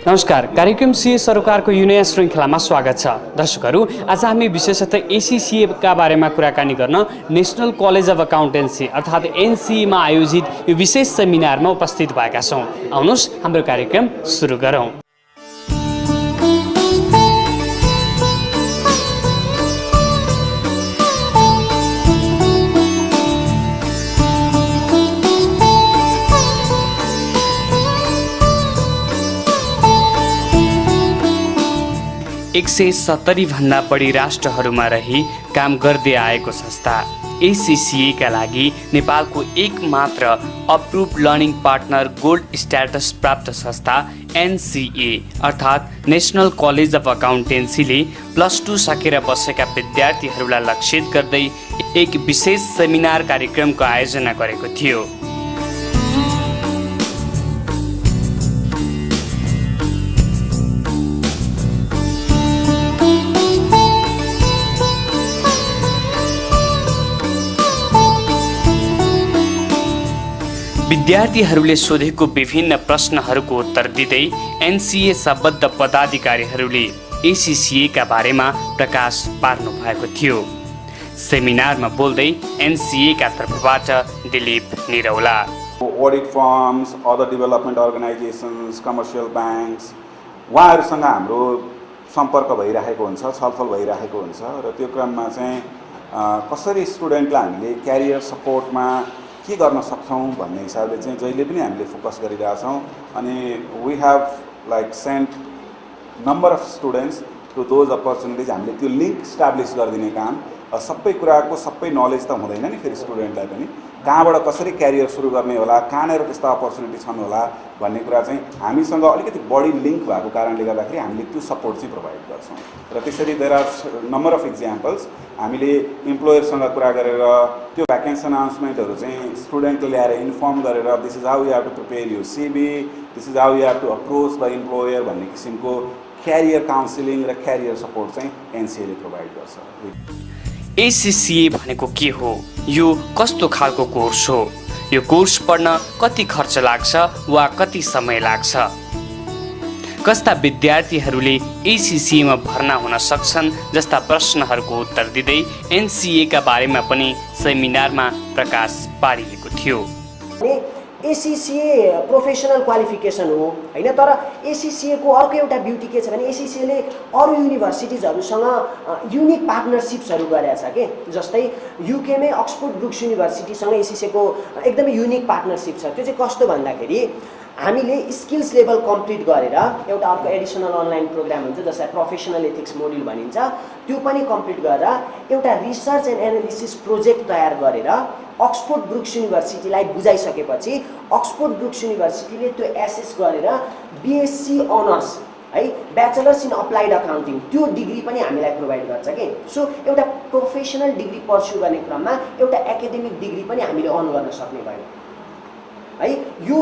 नमस्कार, कार्यक्रम CA सरोकारको union श्रृङ्खलामा स्वागत छ। दर्शकहरू, आज हामी विशेषतः एसीसीएका बारेमा कुराकानी गर्न नेशनल कलेज अफ अकाउन्टेन्सी अर्थात् एनसीईमा आयोजित यो विशेष सेमिनारमा उपस्थित भएका छौँ। आउनुहोस् हाम्रो कार्यक्रम सुरु गरौँ। एक 170 भन्दा बढी राष्ट्रहरूमा रही काम गर्दै आएको संस्था एसीसीएका लागि नेपालको एक मात्र approve learning partner gold status प्राप्त संस्था एनसीए अर्थात् नेशनल कलेज अफ अकाउन्टेन्सीले +2 सकेर बसेका विद्यार्थीहरूलाई लक्षित गर्दै एक विशेष सेमिनार कार्यक्रमको आयोजना गरेको थियो। विद्यार्थीहरूले सोधेको विभिन्न प्रश्नहरूको उत्तर दिँदै एनसीए सम्बद्ध पदाधिकारीहरूले एसीसीएका बारेमा प्रकाश पार्नु भएको थियो। सेमिनारमा बोल्दै एनसीएका तर्फबाट Dilip Niraula, audit firms, other development organisations, commercial banks उहाँहरूसँग हाम्रो सम्पर्क भइरहेको हुन्छ, छलफल भइरहेको हुन्छ र त्यो क्रममा चाहिँ कसरी स्टुडेन्टलाई हामीले क्यारियर सपोर्टमा के गर्न सक्छौँ भन्ने हिसाबले चाहिँ जहिले पनि हामीले फोकस गरिरहेछौँ। अनि we have like cent number of students to those opportunities. हामीले त्यो लिङ्क इस्टाब्लिस गरिदिने काम, सबै कुराको सबै नलेज त हुँदैन नि फेरि स्टुडेन्टलाई पनि, कहाँबाट कसरी क्यारियर सुरु गर्ने होला, कहाँनिर त्यस्ता अपर्च्युनिटी छन् होला भन्ने कुरा चाहिँ हामीसँग अलिकति बढी लिङ्क भएको कारणले गर्दाखेरि हामीले त्यो सपोर्ट चाहिँ प्रोभाइड गर्छौँ। र त्यसरी there are number of examples. हामीले इम्प्लोयरसँग कुरा गरेर त्यो भ्याकेन्सी अनाउन्समेन्टहरू चाहिँ स्टुडेन्टले ल्याएर इन्फर्म गरेर this is how you have to prepare your CV, this is how you have to approach the employer भन्ने किसिमको क्यारियर काउन्सिलिङ र क्यारियर सपोर्ट चाहिँ एनसीएले प्रोभाइड गर्छ। एसीसीए भनेको के हो? यो कस्तो खालको कोर्स हो? यो कोर्स पढ्न कति खर्च लाग्छ वा कति समय लाग्छ? कस्ता विद्यार्थीहरूले एसीसीएमा भर्ना हुन सक्छन् जस्ता प्रश्नहरूको उत्तर दिँदै एनसीएका बारेमा पनि सेमिनारमा प्रकाश पारिएको थियो। एसीसीए प्रोफेसनल क्वालिफिकेसन हो हैन, तर एसीसीएको अर्को एउटा ब्युटी के छ भने एसीसीएले अरू युनिभर्सिटिजहरूसँग युनिक पार्टनरसिप्सहरू गरेको छ के। जस्तै युकेमै अक्सफोर्ड ब्रुक्स युनिभर्सिटीसँग एसीसीएको एकदमै युनिक पार्टनरसिप छ। त्यो चाहिँ कस्तो भन्दाखेरि हामीले स्किल्स लेभल कम्प्लिट गरेर एउटा अर्को एडिसनल अनलाइन प्रोग्राम हुन्छ जसलाई प्रोफेसनल एथिक्स मोड्युल भनिन्छ, त्यो पनि कम्प्लिट गरेर एउटा रिसर्च एन्ड एनालिसिस प्रोजेक्ट तयार गरेर अक्सफोर्ड ब्रुक्स युनिभर्सिटीलाई बुझाइसकेपछि अक्सफोर्ड ब्रुक्स युनिभर्सिटीले त्यो एसेस गरेर बीएससी अनर्स है, ब्याचलर्स इन अप्लाइड अकाउन्टिङ, त्यो डिग्री पनि हामीलाई प्रोभाइड गर्छ कि। सो एउटा प्रोफेसनल डिग्री पर्स्यु गर्ने क्रममा एउटा एकाडेमिक डिग्री पनि हामीले अर्न गर्न सक्ने भयो है। यो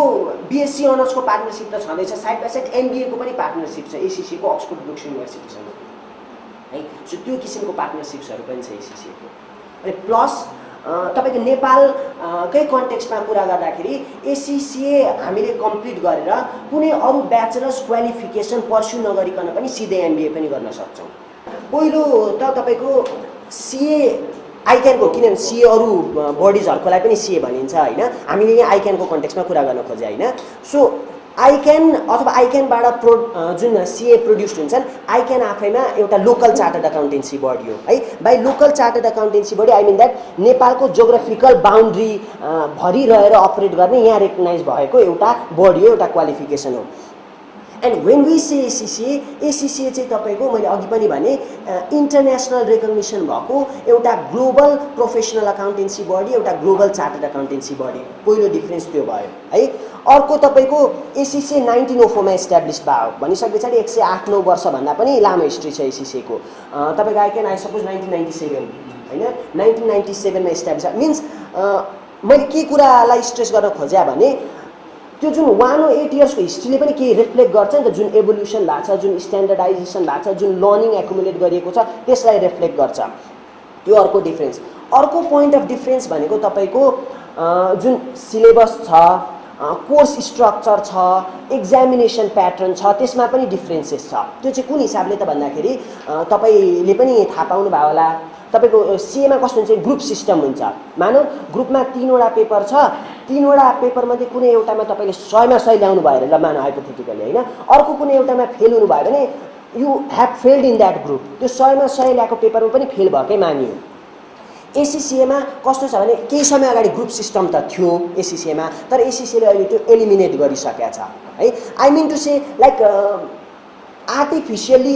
बीएससी अनर्सको पार्टनरसिप त छँदैछ, साइड बाई साइड एमबिएको पनि पार्टनरसिप छ एसीसीको अक्सफोर्ड ब्रुक्स युनिभर्सिटीसँग है। सो त्यो किसिमको पार्टनरसिप्सहरू पनि छ एसीसीको। अनि प्लस तपाईको नेपालकै कन्टेक्स्टमा कुरा गर्दाखेरि एसीसीए हामीले कम्प्लिट गरेर कुनै अरू ब्याचलर्स क्वालिफिकेसन पर्स्यु नगरिकन पनि सिधै एमबिए पनि गर्न सक्छौँ। पहिलो त तपाईको सीए आइक्यानको, किनभने सीए अरू बडिजहरूकोलाई पनि सीए भनिन्छ होइन, हामीले यहाँ आइक्यानको कन्टेक्स्टमा कुरा गर्न खोजे होइन। सो आइक्यान अथवा आइक्यानबाट जुन सीए प्रड्युस हुन्छन्, आइक्यान आफैमा एउटा लोकल चार्टर्ड अकाउन्टेन्सी बडी हो है। By local chartered accountancy body I mean that नेपालको जोग्राफिकल बााउन्ड्री भरि रहेर अपरेट गर्ने यहाँ रेकगनाइज भएको एउटा बडी हो, एउटा क्वालिफिकेसन हो। And when we say ACCA चाहिँ तपाईँको मैले अघि पनि भने इन्टरनेसनल रेकग्निसन भएको एउटा ग्लोबल प्रोफेसनल अकाउन्टेन्सी बडी, एउटा ग्लोबल चार्टर्ड अकाउन्टेन्सी बडी। पहिलो डिफ्रेन्स त्यो भयो है। अर्को तपाईँको एसीसीए 1904 मा इस्टाब्लिस भयो भनिसके पछाडि 108-9 वर्षभन्दा पनि लामो हिस्ट्री छ एसीसीएको। तपाईँको आई क्यान आई सपोज 1997 होइन, 1997 मा इस्टाब्लिस मिन्स मैले के कुरालाई स्ट्रेस गर्न खोजेँ भने त्यो जुन 108 इयर्सको हिस्ट्रीले पनि केही रिफ्लेक्ट गर्छ नि त, जुन एभोल्युसन भएको छ, जुन स्ट्यान्डर्डाइजेसन भएको छ, जुन लर्निङ एकुमुलेट गरिएको छ, त्यसलाई रिफ्लेक्ट गर्छ। त्यो अर्को डिफ्रेन्स। अर्को पोइन्ट अफ डिफ्रेन्स भनेको तपाईँको जुन सिलेबस छ कोर्स स्ट्रक्चर छ, एक्जामिनेसन प्याटर्न छ, त्यसमा पनि डिफ्रेन्सेस छ। त्यो चाहिँ कुन हिसाबले त भन्दाखेरि तपाईँले पनि थाहा पाउनुभयो होला, तपाईँको सिएमा कस्तो हुन्छ, ग्रुप सिस्टम हुन्छ। मानौ ग्रुपमा 3वटा पेपर छ, 3वटा पेपरमध्ये कुनै एउटामा तपाईँले 100मा 100 ल्याउनु भयो अरे, ल मानौ हाइपोथेटिकली होइन, अर्को कुनै एउटामा फेल हुनुभयो भने you have failed in that group, त्यो 100मा 100 ल्याएको पेपरमा पनि फेल भएकै मानियो। एसिसिएमा कस्तो छ भने केही समय अगाडि ग्रुप सिस्टम त थियो एसिसिएमा, तर एसिसिएले अहिले त्यो एलिमिनेट गरिसकेको छ है। I mean to say like artificially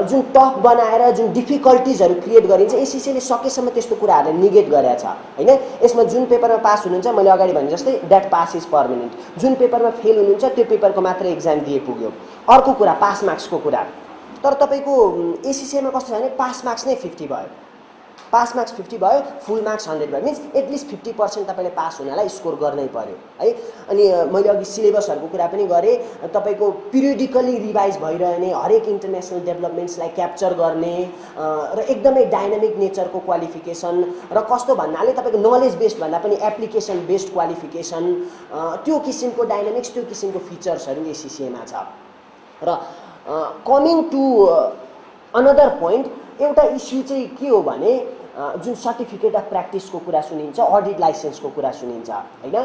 जुन टफ बनाएर जुन डिफिकल्टिजहरू क्रिएट गरिन्छ, एसिसिएले सकेसम्म त्यस्तो कुराहरूलाई निगेट गरेको छ होइन। यसमा जुन पेपरमा पास हुनुहुन्छ, मैले अगाडि भने जस्तै द्याट पास इज पर्मानेन्ट, जुन पेपरमा फेल हुनुहुन्छ त्यो पेपरको मात्र एक्जाम दिए पुग्यो। अर्को कुरा पास मार्क्सको कुरा, तर तपाईँको एसिसिएमा कस्तो छ भने पास मार्क्स नै 50 भयो, पास मार्क्स 50 भयो, फुल मार्क्स 100 भयो, मिन्स एटलिस्ट 50% तपाईँले पास हुनलाई स्कोर गर्नै पर्यो है। अनि मैले अघि सिलेबसहरूको कुरा पनि गरेँ, तपाईँको पिरियडिकली रिभाइज भइरहने, हरेक इन्टरनेसनल डेभलपमेन्ट्सलाई क्याप्चर गर्ने र एकदमै डाइनामिक नेचरको क्वालिफिकेसन, र कस्तो भन्नाले तपाईँको नलेज बेस्ड भन्दा पनि एप्लिकेसन बेस्ड क्वालिफिकेसन, त्यो किसिमको डाइनामिक्स, त्यो किसिमको फिचर्सहरू एसिसिएमा छ। र कमिङ टु अनदर पोइन्ट, एउटा इस्यु चाहिँ के हो भने जुन सर्टिफिकेट अफ प्र्याक्टिसको कुरा सुनिन्छ, अडिट लाइसेन्सको कुरा सुनिन्छ होइन।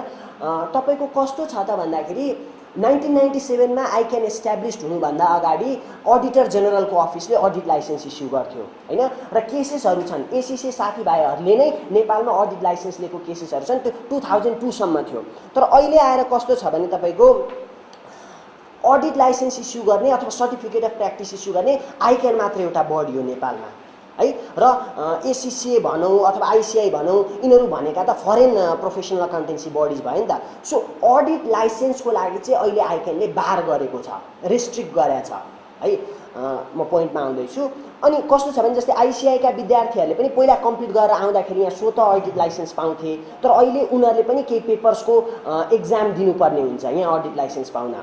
तपाईँको कस्तो छ त भन्दाखेरि 1997मा आइक्यान एस्ट्याब्लिस्ड हुनुभन्दा अगाडि अडिटर जेनरलको अफिसले अडिट लाइसेन्स इस्यु गर्थ्यो होइन, र केसेसहरू छन्। एसिसी साथीभाइहरूले नै नेपालमा अडिट लाइसेन्स लिएको केसेसहरू छन्, त्यो 2002 सम्म थियो। तर अहिले आएर कस्तो छ भने तपाईँको अडिट लाइसेन्स इस्यु गर्ने अथवा सर्टिफिकेट अफ प्र्याक्टिस इस्यु गर्ने आइक्यान मात्र एउटा बडी हो नेपालमा है। र एसिसिए भनौँ अथवा आइसिआई भनौँ, यिनीहरू भनेका त फरेन प्रोफेसनल अकाउन्टेन्सी बडिज भयो नि त। सो अडिट लाइसेन्सको लागि चाहिँ अहिले आइक्यानले बार गरेको छ, रेस्ट्रिक्ट गरेको छ है। म पोइन्टमा आउँदैछु। अनि कस्तो छ भने जस्तै आइसिआईका विद्यार्थीहरूले पनि पहिला कम्प्लिट गरेर आउँदाखेरि यहाँ स्वतः अडिट लाइसेन्स पाउँथे, तर अहिले उनीहरूले पनि केही पेपर्सको एक्जाम दिनुपर्ने हुन्छ यहाँ अडिट लाइसेन्स पाउन।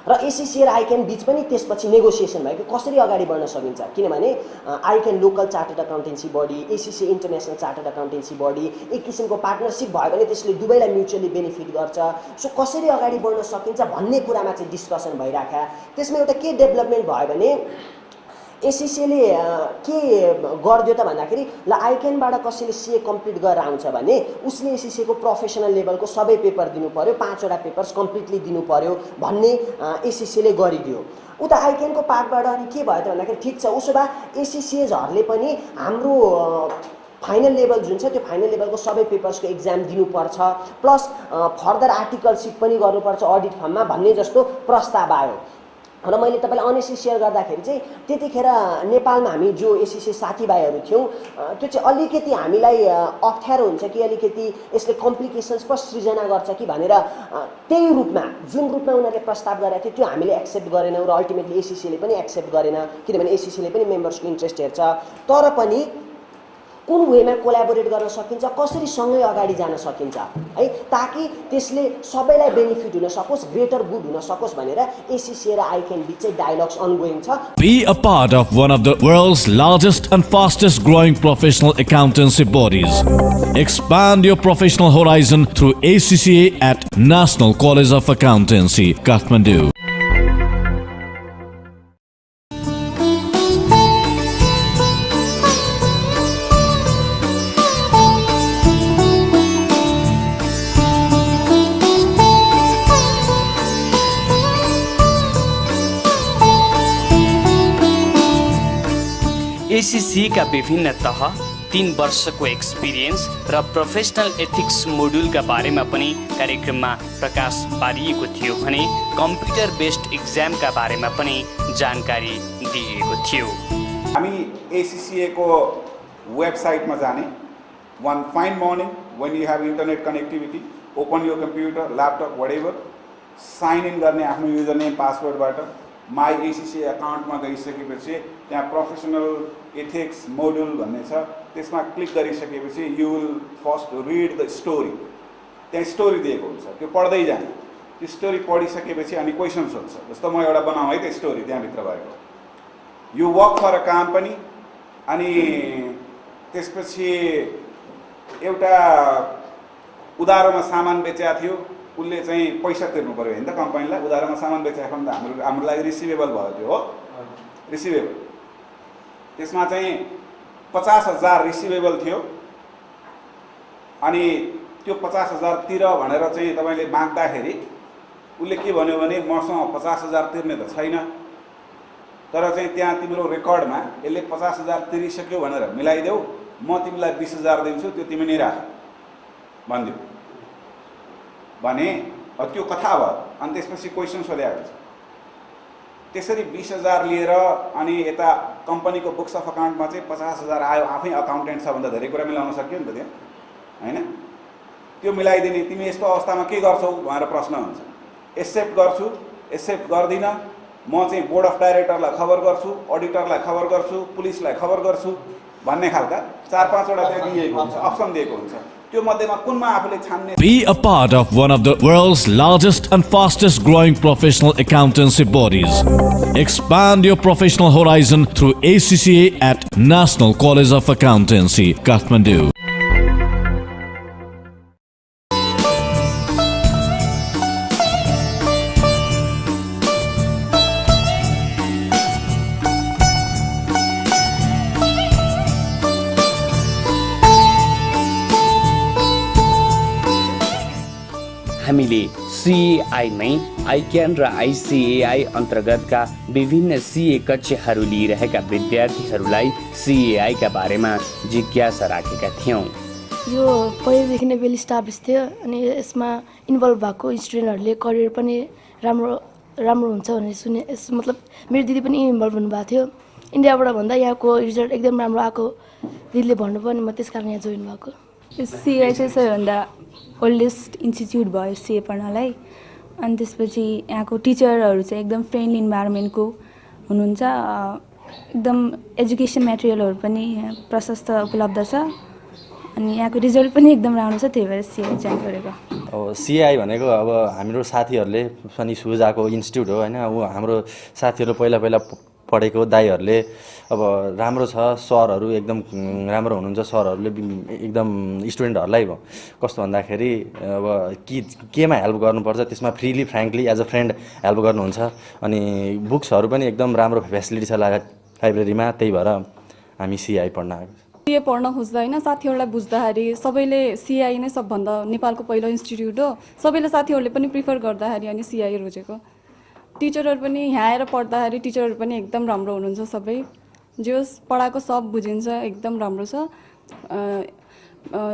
र एसिसी र आइक्यान बीच पनि त्यसपछि नेगोसिएसन भयो कि कसरी अगाडि बढ्न सकिन्छ, किनभने ICAN local chartered accountancy body, एसिसी इन्टरनेसनल चार्टर्ड अकाउन्टेन्सी बडी, एक किसिमको पार्टनरसिप भयो भने त्यसले दुवैलाई म्युचुअली बेनिफिट गर्छ। सो कसरी अगाडि बढ्न सकिन्छ भन्ने कुरामा चाहिँ डिस्कसन भइराख्या। त्यसमा एउटा के डेभलपमेन्ट भयो भने एसिसीले के गरिदियो त भन्दाखेरि, ल आइक्यानबाट कसैले सिए कम्प्लिट गरेर आउँछ भने उसले एसिसीको प्रोफेसनल लेभलको सबै पेपर दिनु पर्यो, 5वटा पेपर्स कम्प्लिटली दिनु पर्यो भन्ने एसिसीले गरिदियो। उता आइक्यानको पार्टबाट अनि के भयो त भन्दाखेरि, ठिक छ उसो भए एसिसिएजहरूले पनि हाम्रो फाइनल लेभल जुन छ त्यो फाइनल लेभलको सबै पेपर्सको एक्जाम दिनुपर्छ, प्लस फर्दर आर्टिकलसिप पनि गर्नुपर्छ अडिट फर्ममा भन्ने जस्तो प्रस्ताव आयो। र मैले तपाईँलाई अनेस्टली सेयर गर्दाखेरि चाहिँ त्यतिखेर नेपालमा हामी जो एसिसी साथीभाइहरू थियौँ, त्यो चाहिँ अलिकति हामीलाई अप्ठ्यारो हुन्छ कि अलिकति यसले कम्प्लिकेसन्स पो सृजना गर्छ कि भनेर त्यही रूपमा जुन रूपमा उनीहरूले प्रस्ताव गरेको थियो त्यो हामीले एक्सेप्ट गरेनौँ, र अल्टिमेटली एसिसीले पनि एक्सेप्ट गरेन, किनभने एसिसीले पनि मेम्बर्सको इन्ट्रेस्ट हेर्छ। तर पनि कुन वेमा कोल्याबोरेट गर्न सकिन्छ, कसरी सँगै अगाडि जान सकिन्छ है, ताकि त्यसले सबैलाई बेनिफिट हुन सकोस्, ग्रेटर गुड हुन सकोस् भनेर एसिसी र आइक्यान बीच चाहिँ डायलग्स अनगोइङ छ। Be a part of one of the world's largest and fastest growing professional accountancy bodies. Expand your professional horizon through ACCA at National College of Accountancy, Kathmandu. एसिसीका विभिन्न तह, 3 वर्षको एक्सपिरियन्स र professional ethics मोड्युलका बारेमा पनि कार्यक्रममा प्रकाश पारिएको थियो भने कम्प्युटर बेस्ड एक्जामका बारेमा पनि जानकारी दिएको थियो। हामी एसिसिएको वेबसाइटमा जाने, one fine morning when you have internet connectivity, open your computer, laptop, whatever, sign in गर्ने आफ्नो युजर नेम पासवर्डबाट माई एसिसी अकाउन्टमा गइसकेपछि त्यहाँ प्रोफेसनल एथिक्स मोड्युल भन्ने छ, त्यसमा क्लिक गरिसकेपछि you will first read the story. त्यहाँ स्टोरी दिएको हुन्छ, त्यो पढ्दै जाने। त्यो स्टोरी पढिसकेपछि अनि क्वेसन्स हुन्छ, जस्तो म एउटा बनाऊँ है त्यो स्टोरी त्यहाँभित्र भएको, you work for a company, अनि त्यसपछि एउटा उधारोमा सामान बेचेको थियो, उसले चाहिँ पैसा तिर्नु पऱ्यो होइन त कम्पनीलाई। उधारोमा सामान बेचेको त हाम्रो लागि रिसिभेबल भयो त्यो हो, रिसिभेबल। त्यसमा चाहिँ 50,000 रिसिभेबल थियो। अनि त्यो 50,000 तिर भनेर चाहिँ तपाईँले माग्दाखेरि उसले के भन्यो भने मसँग 50,000 तिर्ने त छैन, तर चाहिँ त्यहाँ तिम्रो रेकर्डमा यसले 50,000 तिरिसक्यो भनेर मिलाइदेऊ, म तिमीलाई 20,000 दिन्छु, त्यो तिमी नै राख भनिदियो भने त्यो कथा भयो। अनि त्यसपछि क्वेसन सोधेको छ। त्यसरी 20,000 लिएर अनि यता कम्पनीको बुक्स अफ अकाउन्टमा चाहिँ 50,000 आयो। आफै अकाउन्टेन्ट छ भन्दा धेरै कुरा मिलाउन सक्यो नि त त्यहाँ होइन। त्यो मिलाइदिने तिमी यस्तो अवस्थामा के गर्छौ भनेर प्रश्न हुन्छ। एक्सेप्ट गर्छु, एक्सेप्ट गर्दिनँ, म चाहिँ बोर्ड अफ डाइरेक्टरलाई खबर गर्छु, अडिटरलाई खबर गर्छु, पुलिसलाई खबर गर्छु भन्ने खालका 4-5 वटा त्यहाँ दिएको हुन्छ, अप्सन दिएको हुन्छ। त्यो मध्येमा कुनमा आफूले छान्ने। Be a part of one of the world's largest and fastest growing professional accountancy bodies. Expand your professional horizon through ACCA at National College of Accountancy, Kathmandu. हामीले सिएआईमै आइक्यान र आइसिएआई अन्तर्गतका विभिन्न सिए कक्षाहरू लिइरहेका विद्यार्थीहरूलाई सिएआईका बारेमा जिज्ञासा राखेका थियौँ। यो पहिलेदेखि नै वेल इस्टाब्लिस थियो अनि यसमा इन्भल्भ भएको स्टुडेन्टहरूले करियर पनि राम्रो हुन्छ भन्ने सुने। मतलब मेरो दिदी पनि इन्भल्भ हुनुभएको थियो। इन्डियाबाट भन्दा यहाँको रिजल्ट एकदम राम्रो आएको दिदीले भन्नुभयो अनि म त्यस कारण यहाँ जोइन भएको। सिएआई चाहिँ सबैभन्दा ओल्डेस्ट इन्स्टिट्युट भयो सिए पढ्नलाई। अनि त्यसपछि यहाँको टिचरहरू चाहिँ एकदम फ्रेन्डली इन्भाइरोमेन्टको हुनुहुन्छ। एकदम एजुकेसन मेटेरियलहरू पनि प्रशस्त उपलब्ध छ अनि यहाँको रिजल्ट पनि एकदम राम्रो छ, त्यही भएर सिएआई जोइन गरेको। अब सिएआई भनेको अब हाम्रो साथीहरूले पनि सुझाएको इन्स्टिट्युट हो होइन। अब हाम्रो साथीहरू पहिला पढेको दाइहरूले अब राम्रो छ, सरहरू एकदम राम्रो हुनुहुन्छ, सरहरूले एकदम स्टुडेन्टहरूलाई कस्तो भन्दाखेरि अब केमा हेल्प गर्नुपर्छ त्यसमा freely frankly as a friend help गर्नुहुन्छ। अनि बुक्सहरू पनि एकदम राम्रो फेसिलिटी छ लाइब्रेरीमा, त्यही भएर हामी सिएआई पढ्न आएको। सिए पढ्न खोज्दा होइन साथीहरूलाई बुझ्दाखेरि सबैले सिएआई नै सबभन्दा नेपालको पहिलो इन्स्टिट्युट हो, सबैले साथीहरूले पनि प्रिफर गर्दाखेरि अनि सिएआई रोजेको। टिचरहरू पनि यहाँ आएर पढ्दाखेरि टिचरहरू पनि एकदम राम्रो हुनुहुन्छ। सबै जो पढाएको सब बुझिन्छ, एकदम राम्रो छ।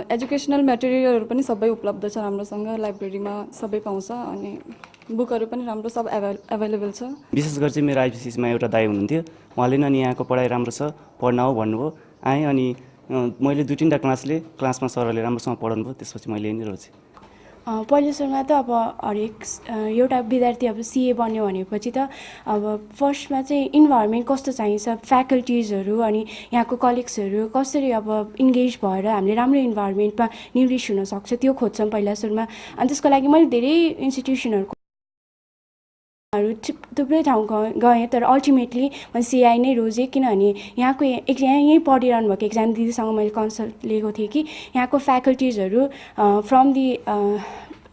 एजुकेसनल मेटेरियलहरू पनि सबै उपलब्ध छ राम्रोसँग, लाइब्रेरीमा सबै पाउँछ अनि बुकहरू पनि राम्रो सब एभाइलेबल छ। विशेष गरी चाहिँ मेरो आइपिसिसीमा एउटा दाइ हुनुहुन्थ्यो, उहाँले नि यहाँको पढाइ राम्रो छ, पढ्न हो भन्नुभयो। आएँ अनि मैले 2-3 क्लासमा सरहरूले राम्रोसँग पढाउनु भयो, त्यसपछि मैले यही नै रोजेँ। पहिलो सुरुमा त अब हरेक एउटा विद्यार्थी अब सिए बन्यो भनेपछि त अब फर्स्टमा चाहिँ इन्भाइरोमेन्ट कस्तो चाहिन्छ, फ्याकल्टिजहरू अनि यहाँको कलिग्सहरू कसरी अब इन्गेज भएर हामीले राम्रो इन्भाइरोमेन्टमा निवेश हुनसक्छ त्यो खोज्छौँ पहिला सुरुमा। अनि त्यसको लागि मैले धेरै इन्स्टिट्युसनहरूको थुप्रै ठाउँ गएँ, तर अल्टिमेटली मैले सिएआई नै रोजेँ। किनभने यहाँको यहीँ पढिरहनु भएको एकजना दिदीसँग मैले कन्सल्ट लिएको थिएँ कि यहाँको फ्याकल्टिजहरू फ्रम दि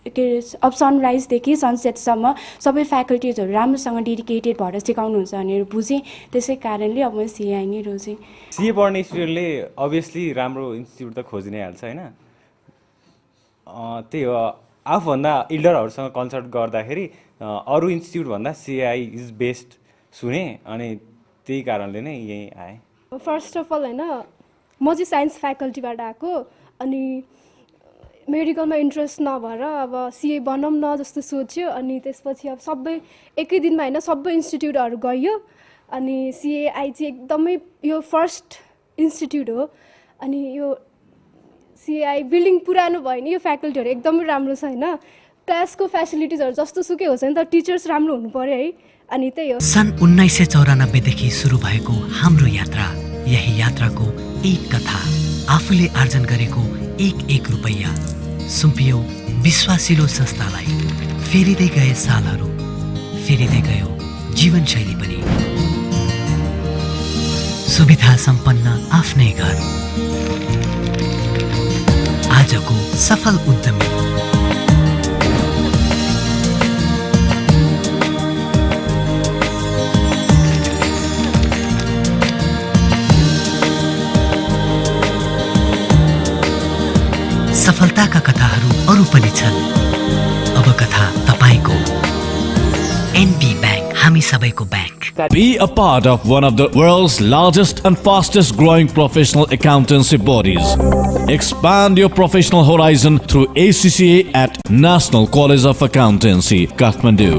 के अरे अब सनराइजदेखि सनसेटसम्म सबै फ्याकल्टिजहरू राम्रोसँग डेडिकेटेड भएर सिकाउनुहुन्छ भनेर बुझेँ। त्यसै कारणले अब मैले सिएआई नै रोजेँ। सिए पढ्ने स्टुडेन्टले अभियसली राम्रो इन्स्टिट्युट त खोजि नै हाल्छ होइन। त्यही हो, आफूभन्दा इल्डरहरूसँग कन्सल्ट गर्दाखेरि अरू इन्स्टिट्युटभन्दा सिएआई इज बेस्ट सुने अनि त्यही कारणले नै यहीँ आएँ। फर्स्ट अफ अल होइन म चाहिँ साइन्स फ्याकल्टीबाट आएको अनि मेडिकलमा इन्ट्रेस्ट नभएर अब सिए बनाऊँ न जस्तो सोच्यो। अनि त्यसपछि अब सबै एकै दिनमा होइन सबै इन्स्टिट्युटहरू गयो अनि सिएआई चाहिँ एकदमै यो फर्स्ट इन्स्टिट्युट हो। अनि यो सिएआई बिल्डिङ पुरानो भयो नि, यो फ्याकल्टीहरू एकदमै राम्रो छ होइन। क्लासको फेसिलिटिजहरू जस्तो सुकै होस् नि त, टिचर्स राम्रो हुनु पर्यो है। अनि त्यही हो। सन् 1994देखि सुरु भएको हाम्रो यात्रा, यही यात्राको एक कथा, आफूले आर्जन गरेको एक रुपैयाँ सुम्पियो विश्वासिलो संस्थालाई। फेरिँदै गए सालहरू, फेरिँदै गयो जीवनशैली पनि। सुविधा सम्पन्न आफ्नै घर, आजको सफल उद्यमी अब कथा तपाईको। एनबी बैंक, हामी सबैको bank. Be a part of one of the world's largest and fastest growing professional accountancy bodies. Expand your professional horizon through ACCA at National College of Accountancy, Kathmandu.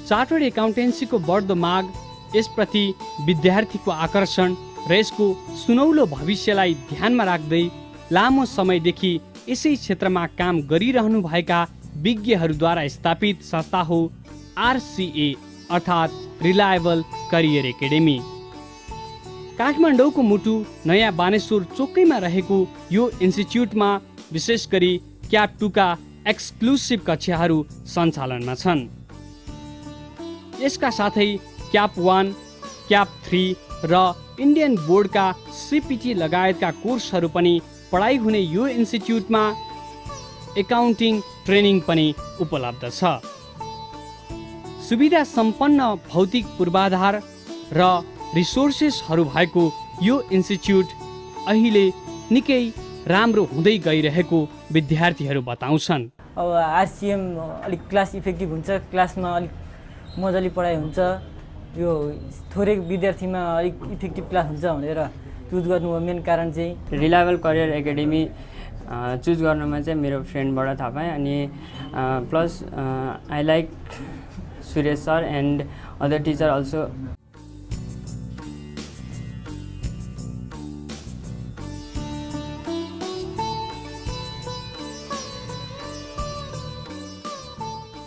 Chartered एकाउन्टेन्सीको बढ्दो माग, यसप्रति विद्यार्थीको आकर्षण र यसको सुनौलो भविष्यलाई ध्यानमा राख्दै लामो समयदेखि यसै क्षेत्रमा काम गरिरहनुभएका विज्ञहरूद्वारा स्थापित संस्था हो RCA अर्थात् रिलायबल करियर एकाडेमी। काठमाडौँको मुटु नयाँ बानेश्वर चोकैमा रहेको यो इन्स्टिच्युटमा विशेष गरी क्याप 2 का एक्सक्लुसिभ कक्षाहरू सञ्चालनमा छन्। यसका साथै क्याप 1, क्याप 3 र इन्डियन बोर्डका CPT लगायतका कोर्सहरू पनि पढाइ हुने यो इन्स्टिच्युटमा एकाउन्टिङ ट्रेनिङ पनि उपलब्ध छ। सुविधा सम्पन्न भौतिक पूर्वाधार र रिसोर्सेसहरू भएको यो इन्स्टिच्युट अहिले निकै राम्रो हुँदै गइरहेको विद्यार्थीहरू बताउँछन्। अब RCM अलिक क्लास इफेक्टिभ हुन्छ, क्लासमा अलिक मजाले पढाइ हुन्छ, यो थोरै विद्यार्थीमा अलिक इफेक्टिभ क्लास हुन्छ भनेर चुज गर्नुको मेन कारण चाहिँ रिलायबल करियर एकाडेमी चुज गर्नुमा चाहिँ मेरो फ्रेन्डबाट थाहा पाएँ। अनि plus I like Suresh sir and other teacher also.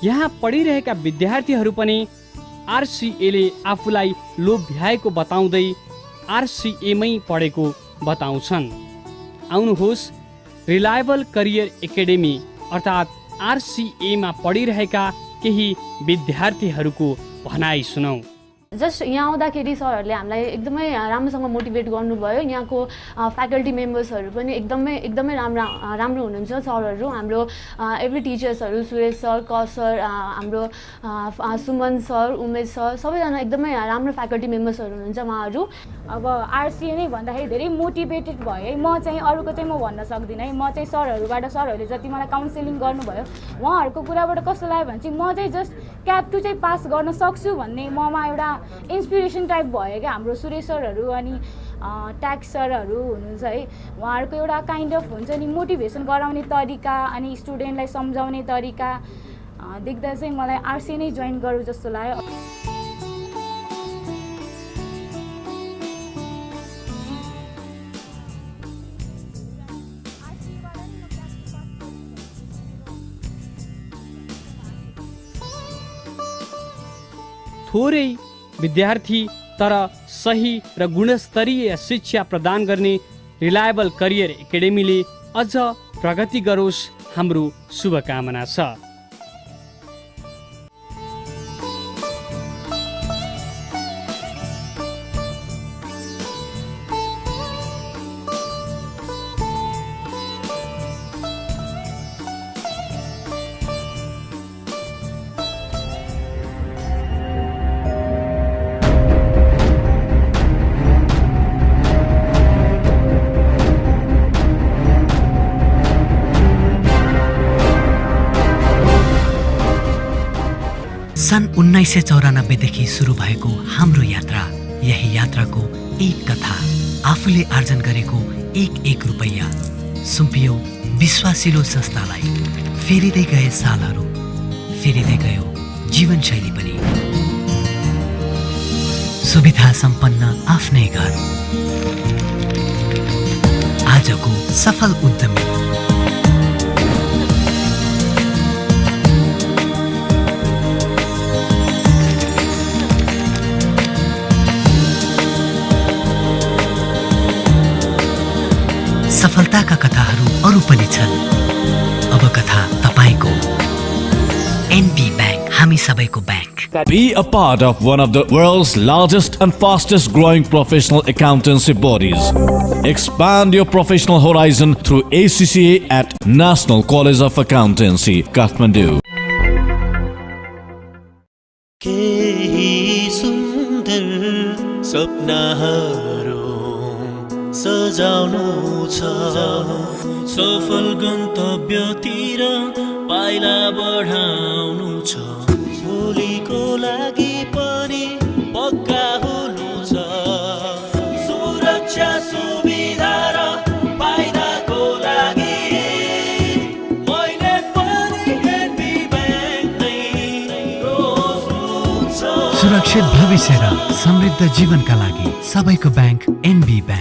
यहाँ पढिरहेका विद्यार्थीहरू पनि RCAले आफूलाई लोभ्याएको बताउँदै RCA मै पढेको बताउँछन्। आउनुहोस् रिलायबल करियर एकाडेमी अर्थात् RCA मा पढिरहेका केही विद्यार्थीहरूको भनाइ सुनौ। जस्ट यहाँ आउँदाखेरि सरहरूले हामीलाई एकदमै राम्रोसँग मोटिभेट गर्नुभयो। यहाँको फ्याकल्टी मेम्बर्सहरू पनि एकदमै राम्रो हुनुहुन्छ। सरहरू हाम्रो एभ्री टिचर्सहरू सुरेश सर, क सर, हाम्रो सुमन सर, उमेश सर, सबैजना एकदमै राम्रो फ्याकल्टी मेम्बर्सहरू हुनुहुन्छ उहाँहरू। अब RCA नै भन्दाखेरि धेरै मोटिभेटेड भयो है। म चाहिँ अरूको चाहिँ म भन्न सक्दिनँ है। म चाहिँ सरहरूले जति मलाई काउन्सिलिङ गर्नुभयो उहाँहरूको कुराबाट कस्तो लाग्यो भने चाहिँ म चाहिँ जस्ट क्याप 2 चाहिँ पास गर्न सक्छु भन्ने ममा एउटा इन्सपिरेसन टाइप भयो क्या। हाम्रो सुरेश सरहरू अनि ट्याक्स सरहरू हुनुहुन्छ है, उहाँहरूको एउटा काइन्ड अफ हुन्छ नि मोटिभेसन गराउने तरिका अनि स्टुडेन्टलाई सम्झाउने तरिका देख्दा चाहिँ मलाई RCA नै जोइन गरौँ जस्तो लाग्यो। थोरै विद्यार्थी तर सही र गुणस्तरीय शिक्षा प्रदान गर्ने रिलायबल करियर एकाडेमीले अझ प्रगति गरोस्, हाम्रो शुभकामना छ। सन् 1994 देखि सुरु भएको हाम्रो यात्रा, यही यात्राको एक कथा, आफूले आर्जन गरेको एक रुपैयाँ सुम्पियो विश्वासिलो संस्थालाई। फेरिँदै गए सालहरू, फेरिँदै गयो जीवनशैली पनि। सुविधा सम्पन्न आफ्नै घर, आजको सफल उद्यमी। Start Be a part of one of the world's largest and fastest growing professional accountancy bodies. Expand your professional horizon through ACCA at National College of Accountancy, Kathmandu. केही सुन्दर सपनाहरू सजाउनु छ सफल गन्तव्यतिर पाइला बढाउनु छ भोलिको लागि पनि पक्का हुनु छ सुरक्षा सुविधा र फाइदाको लागि मैले पनि एनबी ब्याङ्क नै रोज्नु छ। सुरक्षित भविष्य र समृद्ध जीवनका लागि सबैको ब्याङ्क एनबी ब्याङ्क।